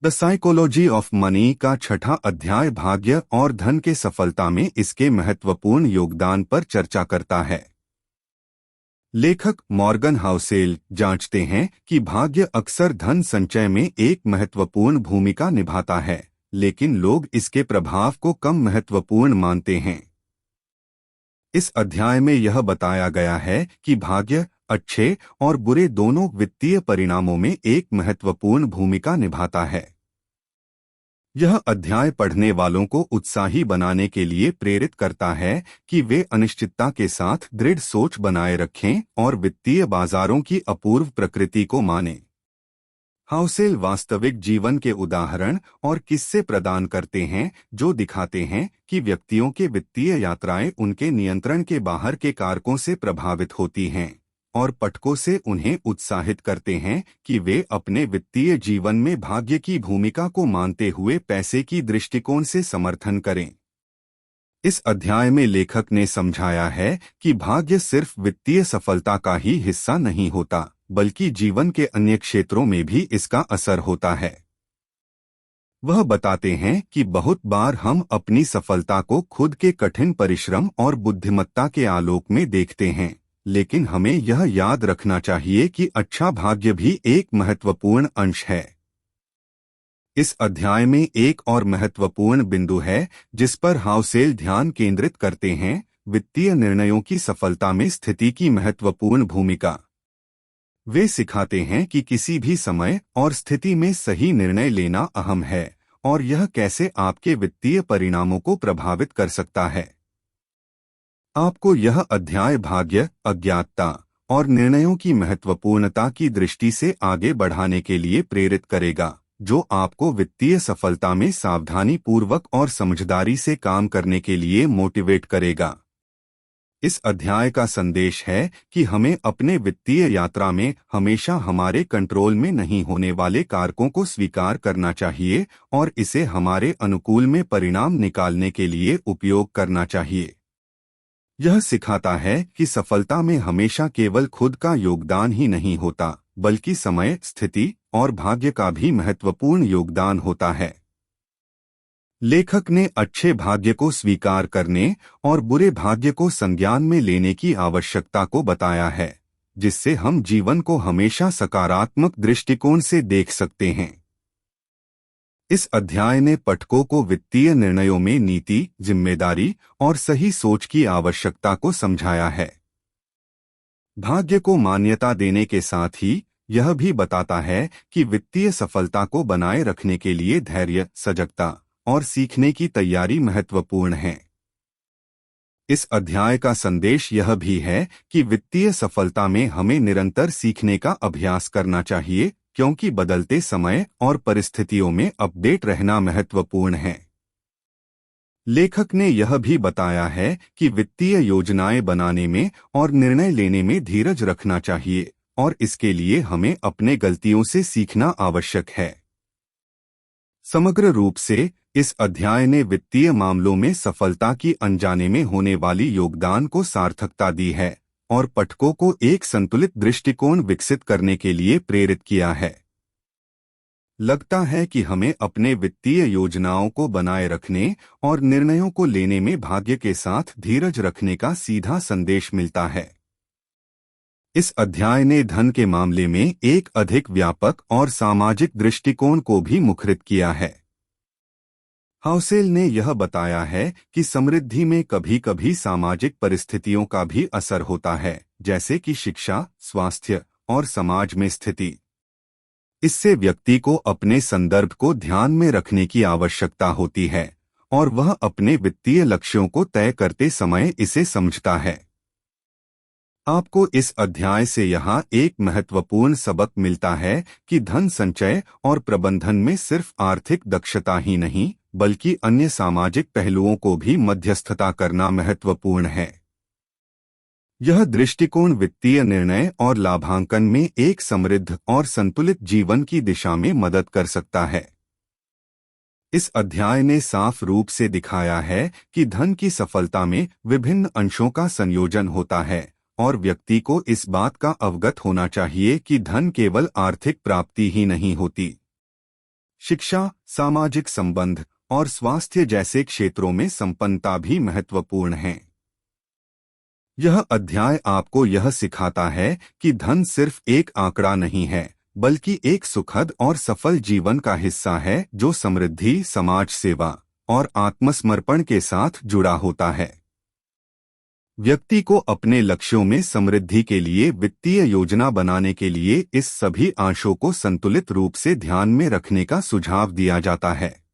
The psychology of money का छठा अध्याय भाग्य और धन के सफलता में इसके महत्वपूर्ण योगदान पर चर्चा करता है। लेखक मॉर्गन हाउसेल जांचते हैं कि भाग्य अक्सर धन संचय में एक महत्वपूर्ण भूमिका निभाता है, लेकिन लोग इसके प्रभाव को कम महत्वपूर्ण मानते हैं। इस अध्याय में यह बताया गया है कि भाग्य अच्छे और बुरे दोनों वित्तीय परिणामों में एक महत्वपूर्ण भूमिका निभाता है। यह अध्याय पढ़ने वालों को उत्साही बनाने के लिए प्रेरित करता है कि वे अनिश्चितता के साथ दृढ़ सोच बनाए रखें और वित्तीय बाजारों की अपूर्व प्रकृति को मानें। हाउसेल वास्तविक जीवन के उदाहरण और किस्से प्रदान करते हैं जो दिखाते हैं कि व्यक्तियों के वित्तीय यात्राएं उनके नियंत्रण के बाहर के कारकों से प्रभावित होती हैं और पाठकों से उन्हें उत्साहित करते हैं कि वे अपने वित्तीय जीवन में भाग्य की भूमिका को मानते हुए पैसे की दृष्टिकोण से समर्थन करें। इस अध्याय में लेखक ने समझाया है कि भाग्य सिर्फ वित्तीय सफलता का ही हिस्सा नहीं होता, बल्कि जीवन के अन्य क्षेत्रों में भी इसका असर होता है। वह बताते हैं कि बहुत बार हम अपनी सफलता को खुद के कठिन परिश्रम और बुद्धिमत्ता के आलोक में देखते हैं, लेकिन हमें यह याद रखना चाहिए कि अच्छा भाग्य भी एक महत्वपूर्ण अंश है। इस अध्याय में एक और महत्वपूर्ण बिंदु है जिस पर हाउसेल ध्यान केंद्रित करते हैं, वित्तीय निर्णयों की सफलता में स्थिति की महत्वपूर्ण भूमिका। वे सिखाते हैं कि किसी भी समय और स्थिति में सही निर्णय लेना अहम है और यह कैसे आपके वित्तीय परिणामों को प्रभावित कर सकता है। आपको यह अध्याय भाग्य, अज्ञातता और निर्णयों की महत्वपूर्णता की दृष्टि से आगे बढ़ाने के लिए प्रेरित करेगा, जो आपको वित्तीय सफलता में सावधानी पूर्वक और समझदारी से काम करने के लिए मोटिवेट करेगा। इस अध्याय का संदेश है कि हमें अपने वित्तीय यात्रा में हमेशा हमारे कंट्रोल में नहीं होने वाले कारकों को स्वीकार करना चाहिए और इसे हमारे अनुकूल में परिणाम निकालने के लिए उपयोग करना चाहिए। यह सिखाता है कि सफलता में हमेशा केवल खुद का योगदान ही नहीं होता, बल्कि समय, स्थिति और भाग्य का भी महत्वपूर्ण योगदान होता है। लेखक ने अच्छे भाग्य को स्वीकार करने और बुरे भाग्य को संज्ञान में लेने की आवश्यकता को बताया है, जिससे हम जीवन को हमेशा सकारात्मक दृष्टिकोण से देख सकते हैं। इस अध्याय ने पाठकों को वित्तीय निर्णयों में नीति, जिम्मेदारी और सही सोच की आवश्यकता को समझाया है। भाग्य को मान्यता देने के साथ ही यह भी बताता है कि वित्तीय सफलता को बनाए रखने के लिए धैर्य, सजगता और सीखने की तैयारी महत्वपूर्ण है। इस अध्याय का संदेश यह भी है कि वित्तीय सफलता में हमें निरंतर सीखने का अभ्यास करना चाहिए, क्योंकि बदलते समय और परिस्थितियों में अपडेट रहना महत्वपूर्ण है। लेखक ने यह भी बताया है कि वित्तीय योजनाएं बनाने में और निर्णय लेने में धीरज रखना चाहिए और इसके लिए हमें अपने गलतियों से सीखना आवश्यक है। समग्र रूप से इस अध्याय ने वित्तीय मामलों में सफलता की अनजाने में होने वाली योगदान को सार्थकता दी है और पाठकों को एक संतुलित दृष्टिकोण विकसित करने के लिए प्रेरित किया है। लगता है कि हमें अपने वित्तीय योजनाओं को बनाए रखने और निर्णयों को लेने में भाग्य के साथ धीरज रखने का सीधा संदेश मिलता है। इस अध्याय ने धन के मामले में एक अधिक व्यापक और सामाजिक दृष्टिकोण को भी मुखरित किया है। हाउसेल ने यह बताया है कि समृद्धि में कभी कभी सामाजिक परिस्थितियों का भी असर होता है, जैसे कि शिक्षा, स्वास्थ्य और समाज में स्थिति। इससे व्यक्ति को अपने संदर्भ को ध्यान में रखने की आवश्यकता होती है और वह अपने वित्तीय लक्ष्यों को तय करते समय इसे समझता है। आपको इस अध्याय से यहाँ एक महत्वपूर्ण सबक मिलता है कि धन संचय और प्रबंधन में सिर्फ आर्थिक दक्षता ही नहीं, बल्कि अन्य सामाजिक पहलुओं को भी मध्यस्थता करना महत्वपूर्ण है। यह दृष्टिकोण वित्तीय निर्णय और लाभांकन में एक समृद्ध और संतुलित जीवन की दिशा में मदद कर सकता है। इस अध्याय ने साफ रूप से दिखाया है कि धन की सफलता में विभिन्न अंशों का संयोजन होता है और व्यक्ति को इस बात का अवगत होना चाहिए कि धन केवल आर्थिक प्राप्ति ही नहीं होती। शिक्षा, सामाजिक संबंध और स्वास्थ्य जैसे क्षेत्रों में संपन्नता भी महत्वपूर्ण है। यह अध्याय आपको यह सिखाता है कि धन सिर्फ एक आंकड़ा नहीं है, बल्कि एक सुखद और सफल जीवन का हिस्सा है जो समृद्धि, समाज सेवा और आत्मसमर्पण के साथ जुड़ा होता है। व्यक्ति को अपने लक्ष्यों में समृद्धि के लिए वित्तीय योजना बनाने के लिए इस सभी अंशों को संतुलित रूप से ध्यान में रखने का सुझाव दिया जाता है।